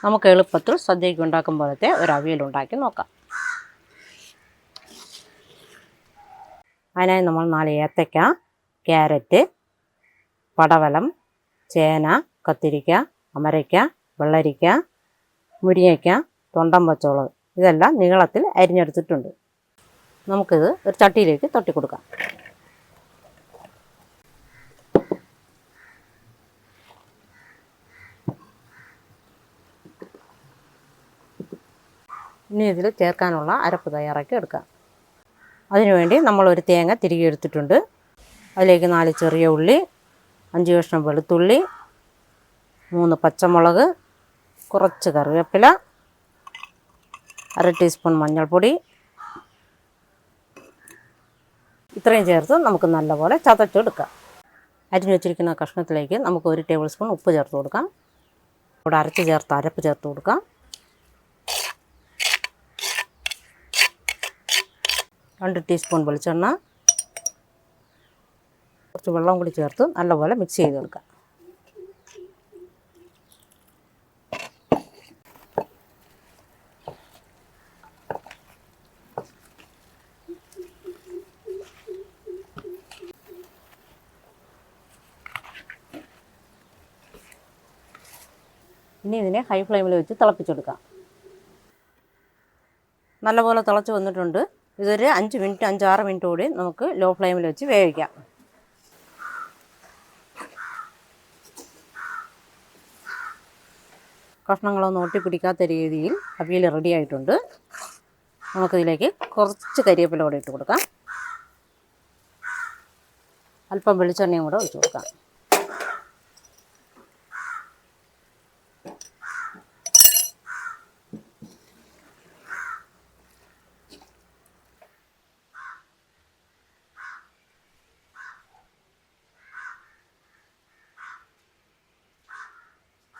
നമുക്ക് എളുപ്പത്തിൽ സദ്യയ്ക്ക് ഉണ്ടാക്കും പോലത്തെ ഒരു അവിയൽ ഉണ്ടാക്കി നോക്കാം. അതിനായി നമ്മൾ 4 ഏത്തയ്ക്ക, ക്യാരറ്റ്, പടവലം, ചേന, കത്തിരിക്ക, അമരയ്ക്ക, വെള്ളരിക്ക, മുരിങ്ങയ്ക്ക, തൊണ്ടൻ പച്ചമുളക് ഇതെല്ലാം നീളത്തിൽ അരിഞ്ഞെടുത്തിട്ടുണ്ട്. നമുക്കിത് ഒരു ചട്ടിയിലേക്ക് തട്ടി കൊടുക്കാം. ഇനി ഇതിൽ ചേർക്കാനുള്ള അരപ്പ് തയ്യാറാക്കി എടുക്കാം. അതിനുവേണ്ടി നമ്മളൊരു തേങ്ങ തിരികെ എടുത്തിട്ടുണ്ട്. അതിലേക്ക് 4 ചെറിയ ഉള്ളി, 5 കഷ്ണം വെളുത്തുള്ളി, 3 പച്ചമുളക്, കുറച്ച് കറിവേപ്പില, 1/2 ടീസ്പൂൺ മഞ്ഞൾപ്പൊടി ഇത്രയും ചേർത്ത് നമുക്ക് നല്ലപോലെ ചതച്ചെടുക്കാം. അരിഞ്ഞു വെച്ചിരിക്കുന്ന കഷ്ണത്തിലേക്ക് നമുക്ക് 1 ടേബിൾ സ്പൂൺ ഉപ്പ് ചേർത്ത് കൊടുക്കാം. ഇവിടെ അരച്ച് ചേർത്ത് അരപ്പ് ചേർത്ത് കൊടുക്കാം. 2 ടീസ്പൂൺ വെളിച്ചെണ്ണ, കുറച്ച് വെള്ളം കൂടി ചേർത്ത് നല്ലപോലെ മിക്സ് ചെയ്ത് കൊടുക്കാം. ഇനി ഇതിനെ ഹൈ ഫ്ലെയിമിൽ വെച്ച് തിളപ്പിച്ചെടുക്കാം. നല്ലപോലെ തിളച്ച് വന്നിട്ടുണ്ട്. ഇതൊരു 5-6 മിനിറ്റ് കൂടി നമുക്ക് ലോ ഫ്ലെയിമിൽ വെച്ച് വേവിക്കാം. കഷ്ണങ്ങളൊന്നും ഒട്ടിപ്പിടിക്കാത്ത രീതിയിൽ അവിയൽ റെഡി ആയിട്ടുണ്ട്. നമുക്കിതിലേക്ക് കുറച്ച് കരിവേപ്പില കൂടെ ഇട്ട് കൊടുക്കാം. അല്പം വെളിച്ചെണ്ണയും കൂടെ ഒഴിച്ച് കൊടുക്കാം.